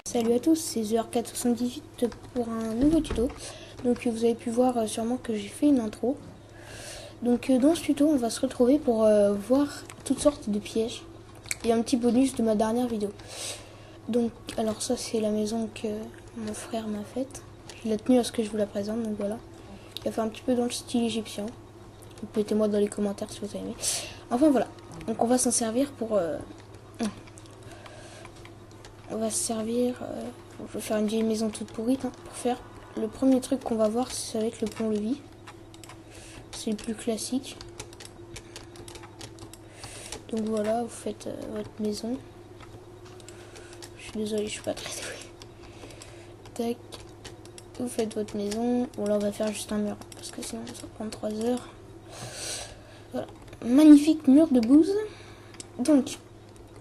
Salut à tous, c'est TheR478 pour un nouveau tuto. Donc vous avez pu voir sûrement que j'ai fait une intro. Donc dans ce tuto on va se retrouver pour voir toutes sortes de pièges. Et un petit bonus de ma dernière vidéo. Donc alors ça c'est la maison que mon frère m'a faite. Il a tenu à ce que je vous la présente, donc voilà. Il a fait un petit peu dans le style égyptien. Mettez-moi dans les commentaires si vous avez aimé. Enfin voilà, donc on va s'en servir pour... On va se servir, je vais faire une vieille maison toute pourrie pour faire. Le premier truc qu'on va voir, ça va être le pont-levis. C'est le plus classique. Donc voilà, vous faites votre maison. Je suis désolée, je suis pas très douée. Tac. Vous faites votre maison. Bon là on va faire juste un mur, parce que sinon ça prend 3 heures. Voilà. Magnifique mur de bouse. Donc,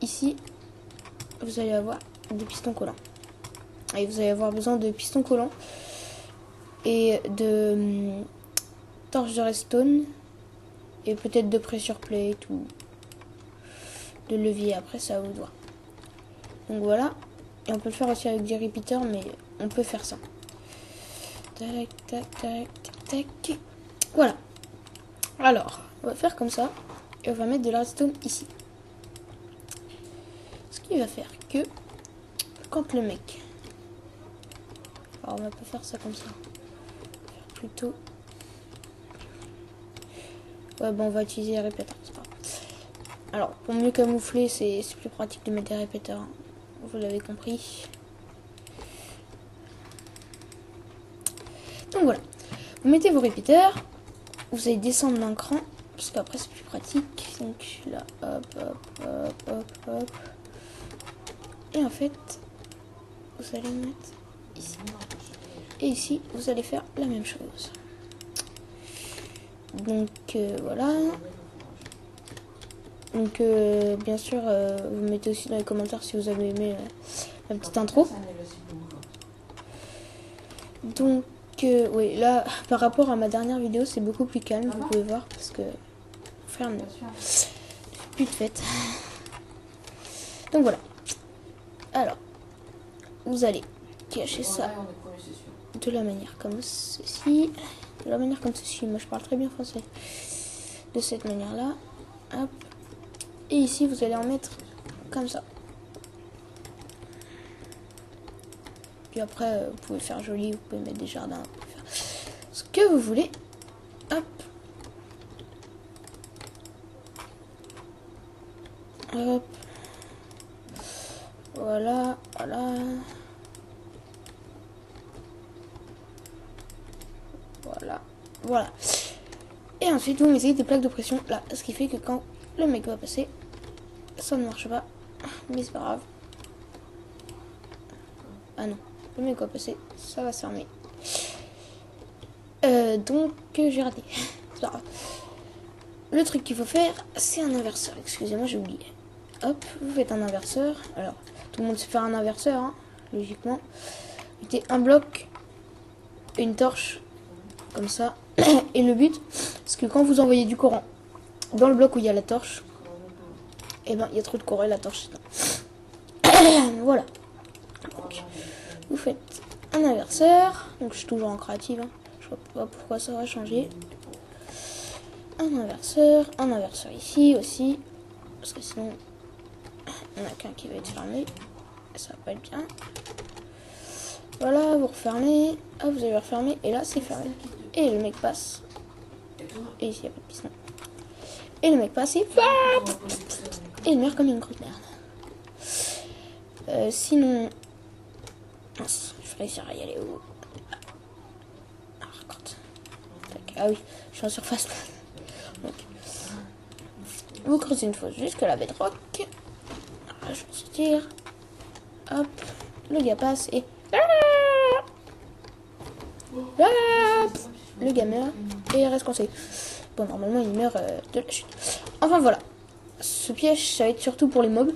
ici, vous allez avoir des pistons collants. Et vous allez avoir besoin de pistons collants et de torches de redstone et peut-être de pressure plate ou de levier. Après, ça vous doit. Donc voilà. Et on peut le faire aussi avec des repeaters, mais on peut faire ça. Tac, tac, tac, tac, tac. Voilà. Alors, on va faire comme ça. Et on va mettre de la redstone ici. Ce qui va faire que quand le mec... Alors on va pas faire ça comme ça. Faire plutôt... Ouais bon on va utiliser les répéteurs, c'est pas grave. Alors pour mieux camoufler c'est plus pratique de mettre des répéteurs. Hein. Vous l'avez compris. Donc voilà. Vous mettez vos répéteurs. Vous allez descendre d'un cran. Parce qu'après c'est plus pratique. Donc là, hop, hop, hop, hop, hop. Et en fait, vous allez mettre ici. Et ici, vous allez faire la même chose. Donc voilà. Donc bien sûr, vous mettez aussi dans les commentaires si vous avez aimé la petite intro. Donc oui, là, par rapport à ma dernière vidéo, c'est beaucoup plus calme, vous pouvez voir, parce que frère ne fait plus de fête. Donc voilà. Alors, vous allez cacher ça de la manière comme ceci. De la manière comme ceci. Moi, je parle très bien français. De cette manière-là. Hop. Et ici, vous allez en mettre comme ça. Puis après, vous pouvez faire joli. Vous pouvez mettre des jardins. Vous pouvez faire ce que vous voulez. Hop. Hop. Voilà. Voilà. Voilà. Voilà. Et ensuite, vous mettez des plaques de pression là. Ce qui fait que quand le mec va passer, ça ne marche pas. Mais c'est pas grave. Ah non. Le mec va passer, ça va se fermer. Donc, j'ai raté. C'est pas grave. Le truc qu'il faut faire, c'est un inverseur. Excusez-moi, j'ai oublié. Hop, vous faites un inverseur. Alors, tout le monde sait faire un inverseur, hein, logiquement. Vous mettez un bloc, une torche, comme ça. Et le but, c'est que quand vous envoyez du courant dans le bloc où il y a la torche, et ben il y a trop de courant et la torche s'éteint. Voilà. Donc, vous faites un inverseur. Donc je suis toujours en créative. Hein. Je vois pas pourquoi ça va changer. Un inverseur ici aussi. Parce que sinon, il n'y en a qu'un qui va être fermé. Ça va pas être bien. Voilà, vous refermez. Ah, vous allez refermer. Et là, c'est fermé. Et le mec passe. Et ici, il n'y a pas de piston. Et le mec passe et... Et il meurt comme une grosse merde. Sinon... Mince, je vais réussir à y aller où? Ah, raconte. Ah oui, je suis en surface. Donc, vous creusez une fosse jusque la bedrock. Alors, je vais sortir. Hop, le gars passe et... Hop, le gars meurt et il reste coincé. Bon, normalement, il meurt de la chute. Enfin, voilà. Ce piège, ça va être surtout pour les mobs.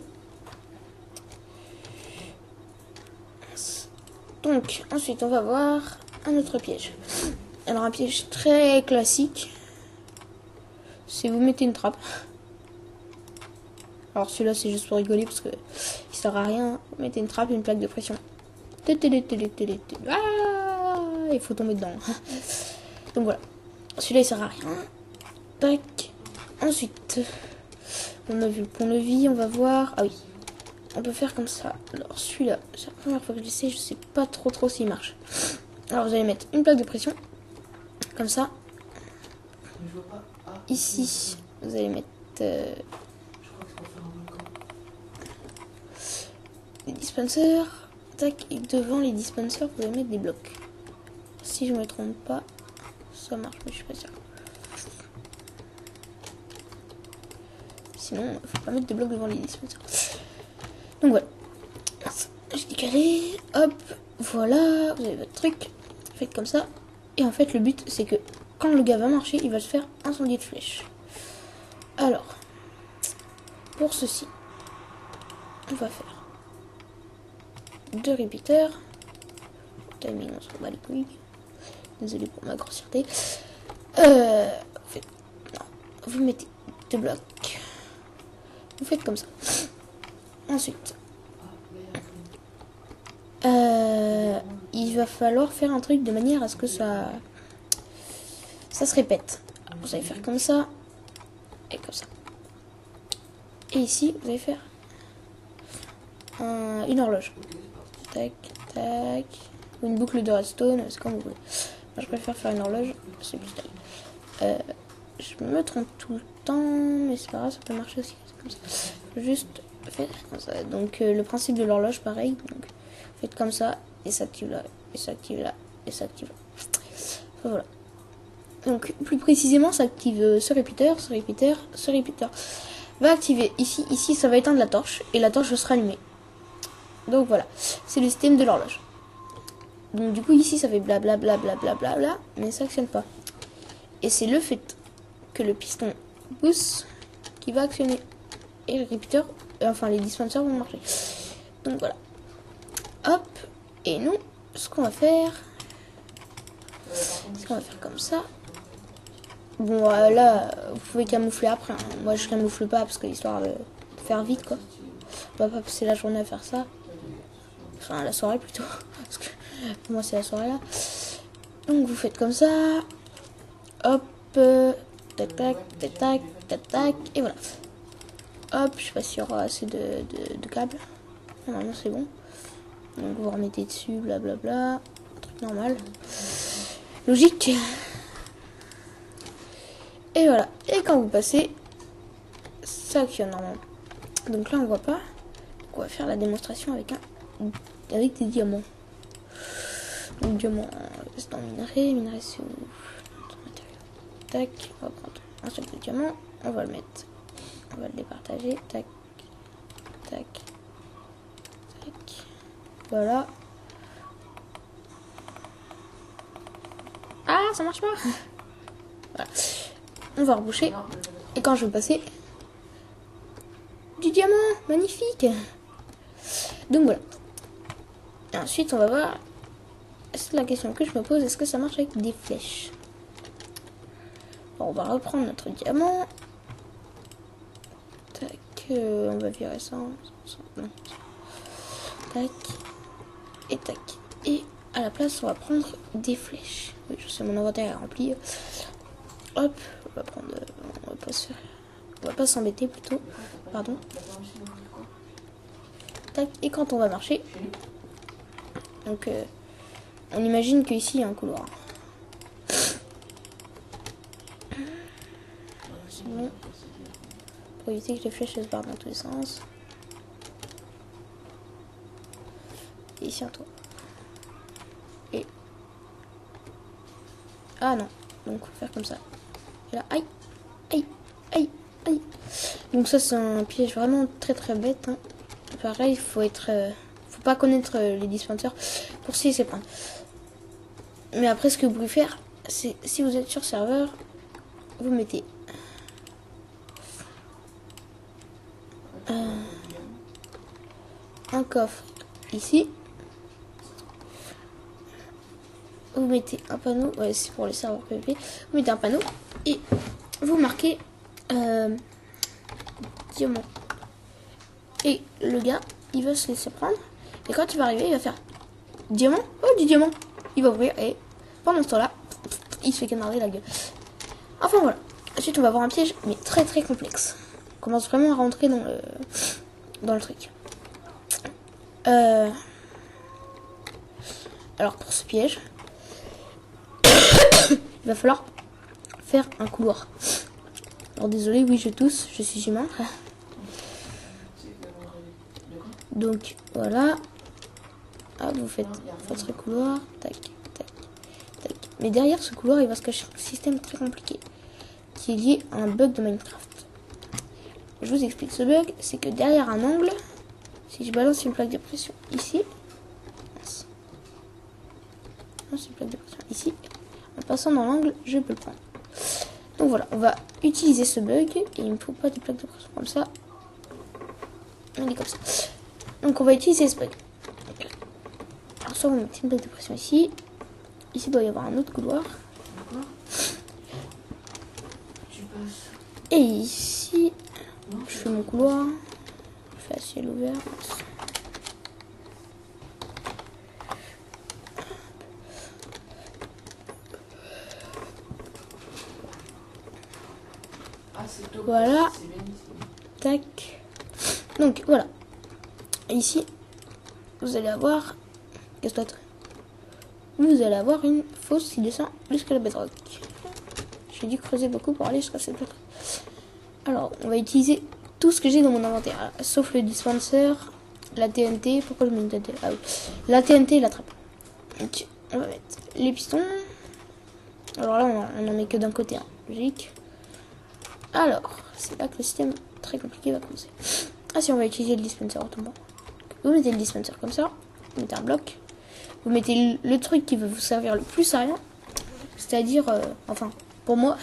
Donc, ensuite, on va voir un autre piège. Alors, un piège très classique, c'est vous mettez une trappe. Alors, celui-là, c'est juste pour rigoler parce que il sert à rien. Vous mettez une trappe et une plaque de pression. Ah, il faut tomber dedans. Donc voilà. Celui-là, il sert à rien. Tac. Ensuite, on a vu le pont-levis. On va voir. Ah oui. On peut faire comme ça. Alors, celui-là, c'est la première fois que j'essaie. Je sais pas trop s'il marche. Alors, vous allez mettre une plaque de pression. Comme ça. Ici, vous allez mettre les dispensers. Tac. Et devant les dispensers, vous allez mettre des blocs. Si je me trompe pas, ça marche, mais je suis pas sûre. Sinon, faut pas mettre de blocs devant les dispensers. Donc voilà. J'ai décalé. Hop. Voilà. Vous avez votre truc. Faites comme ça. Et en fait, le but, c'est que quand le gars va marcher, il va se faire incendier de flèches. Alors, pour ceci, on va faire 2 repeaters. Timing, on s'en bat les couilles. Désolé pour ma grossièreté. Vous mettez 2 blocs. Vous faites comme ça. Ensuite, il va falloir faire un truc de manière à ce que ça se répète. Vous allez faire comme ça et comme ça. Et ici, vous allez faire une horloge. Tac, tac. Ou une boucle de redstone, c'est comme vous voulez. Moi, je préfère faire une horloge, c'est plus style. Je me trompe tout le temps, mais c'est pas grave, ça peut marcher aussi. Comme ça. Juste faire comme ça. Donc, le principe de l'horloge, pareil. Donc, faites comme ça, et ça active là, et ça active là, et ça active là. Enfin, voilà. Donc, plus précisément, ça active ce repeater, ce repeater, ce repeater. Va activer ici, ici, ça va éteindre la torche, et la torche sera allumée. Donc, voilà. C'est le système de l'horloge. Donc, du coup, ici, ça fait blablabla, blablabla, mais ça actionne pas. Et c'est le fait que le piston pousse qui va actionner. Et le repeater, enfin, les dispensers vont marcher. Donc, voilà. Hop. Et nous, ce qu'on va faire, c'est qu'on va faire comme ça. Bon, là, vous pouvez camoufler après. Hein. Moi, je camoufle pas parce que histoire de faire vite, quoi. On va pas passer la journée à faire ça. Enfin, la soirée plutôt. Parce que pour moi, c'est la soirée là. Donc, vous faites comme ça. Hop. Tac, tac, tac, tac, tac, tac. Et voilà. Hop, je sais pas s'il y aura assez de câbles. Normalement, c'est bon. Donc, vous remettez dessus, blablabla. Un truc normal. Logique. Et voilà. Et quand vous passez, ça actionne normalement. Donc là, on voit pas. Donc on va faire la démonstration avec des diamants. Donc diamant, c'est dans minerai. Minerai, c'est où? Tac. On va prendre un seul de diamant. On va le mettre. On va le départager. Tac. Tac. Tac. Voilà. Ah, ça marche pas. Voilà. On va reboucher. Et quand je vais passer, du diamant, magnifique. Donc voilà. Et ensuite, on va voir. C'est la question que je me pose. Est-ce que ça marche avec des flèches? Bon, on va reprendre notre diamant. Tac. On va virer ça. Non. Tac. Et tac. Et à la place, on va prendre des flèches. Oui, je sais, mon inventaire est rempli. Hop, on va prendre. On va pas s'embêter plutôt. Pardon. Tac. Et quand on va marcher, donc on imagine qu'ici il y a un couloir. C'est bon. Pour éviter que les flèches se barrent dans tous les sens. Et ici un toit. Et. Ah non. Donc on va faire comme ça. Et là, aïe, aïe, aïe, aïe. Donc ça c'est un piège vraiment très très bête. Hein. Pareil, faut pas connaître les dispensers pour s'y laisser prendre. Mais après, ce que vous pouvez faire, c'est si vous êtes sur serveur, vous mettez un coffre ici. Vous mettez un panneau, ouais, c'est pour les serveurs PvP. Vous mettez un panneau et vous marquez diamant. Et le gars, il va se laisser prendre. Et quand il va arriver, il va faire Diamant? Oh, du diamant. Il va ouvrir et pendant ce temps-là, il se fait canarder la gueule. Enfin voilà. Ensuite, on va avoir un piège, mais très très complexe. On commence vraiment à rentrer dans le truc. Alors pour ce piège, il va falloir faire un couloir. Alors désolé, oui je tousse, je suis humain. Donc voilà. Ah, vous faites votre couloir. Tac, tac, tac. Mais derrière ce couloir, il va se cacher un système très compliqué qui est lié à un bug de Minecraft. Je vous explique ce bug, c'est que derrière un angle, si je balance une plaque de pression ici, non, c'est une plaque de pression ici, en passant dans l'angle, je peux le prendre. Donc voilà, on va utiliser ce bug et il ne me faut pas de plaque de pression comme ça. On est comme ça. Donc on va utiliser ce bug. Alors soit on met une plaque de pression ici. Ici il doit y avoir un autre couloir. Et ici, je fais mon couloir. Je fais à ciel ouvert. Voilà. Tac. Donc voilà. Et ici, vous allez avoir... Qu'est-ce que vous allez avoir une fosse qui descend jusqu'à la bedrock. J'ai dû creuser beaucoup pour aller jusqu'à cette bedrock. Alors, on va utiliser tout ce que j'ai dans mon inventaire. Sauf le dispenser, la TNT. Pourquoi je mets une TNT? Ah oui. La TNT et la trappe. Donc, on va mettre les pistons. Alors là, on en met que d'un côté. Hein. Logique. Alors, c'est là que le système très compliqué va commencer. Ah si, on va utiliser le dispenser autrement. Vous mettez le dispenser comme ça. Vous mettez un bloc. Vous mettez le truc qui va vous servir le plus à rien. C'est-à-dire, enfin, pour moi,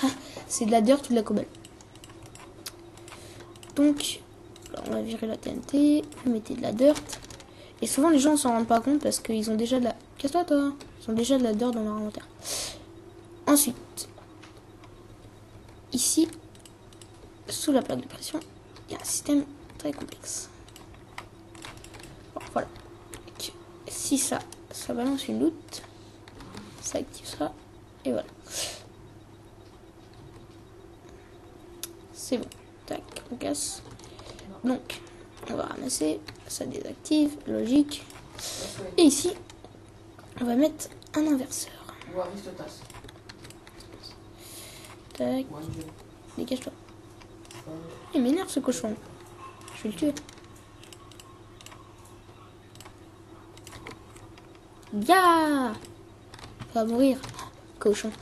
c'est de la dirt ou de la cobble. Donc, on va virer la TNT. Vous mettez de la dirt. Et souvent, les gens ne s'en rendent pas compte parce qu'ils ont déjà de la... Casse-toi, toi. Ils ont déjà de la dirt dans leur inventaire. Ensuite, ici, sous la plaque de pression, il y a un système très complexe. Bon, voilà. Si ça balance une loot, ça active ça, et voilà. C'est bon. Tac, on casse. Donc, on va ramasser, ça désactive, logique. Et ici, on va mettre un inverseur. Tac. Dégage-toi. Il m'énerve ce cochon. Je vais le tuer. Ya! Va mourir. Cochon.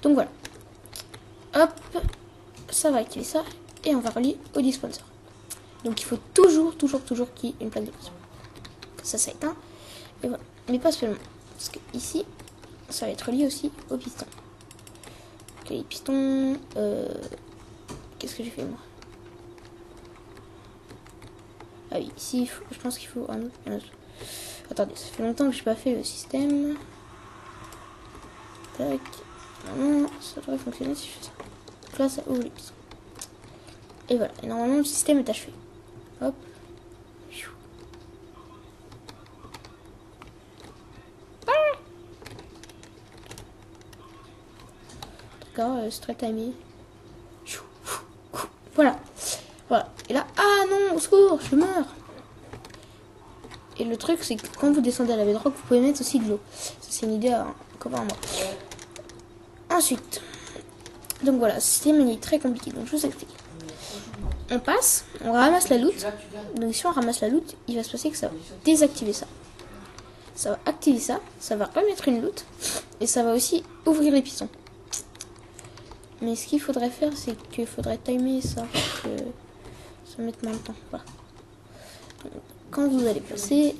Donc voilà. Hop. Ça va activer ça. Et on va relier au dispenser. Donc il faut toujours qu'il y ait une plaque de pression. Ça éteint. Et voilà. Mais pas seulement. Parce que ici, ça va être relié aussi au piston. Ok, les pistons. Qu'est-ce que j'ai fait moi? Ah oui, ici, je pense qu'il faut un autre. Attendez, ça fait longtemps que j'ai pas fait le système. Tac. Normalement, ça devrait fonctionner si je fais ça. Donc là, ça ouvre les pistons. Et voilà. Et normalement, le système est achevé. Hop. D'accord, c'est très timé. Voilà. Voilà. Et là, ah non, au secours, je meurs. Et le truc, c'est que quand vous descendez à la bedrock, vous pouvez mettre aussi de l'eau. Ça, c'est une idée à comment moi. Ensuite, donc voilà, ce système il est très compliqué. Donc je vous explique. On passe, on ramasse la loot. Donc si on ramasse la loot, il va se passer que ça va désactiver ça. Ça va activer ça. Ça va remettre une loot. Et ça va aussi ouvrir les pistons. Mais ce qu'il faudrait faire, c'est qu'il faudrait timer ça pour que ça mette moins de temps. Voilà. Donc, quand vous allez passer,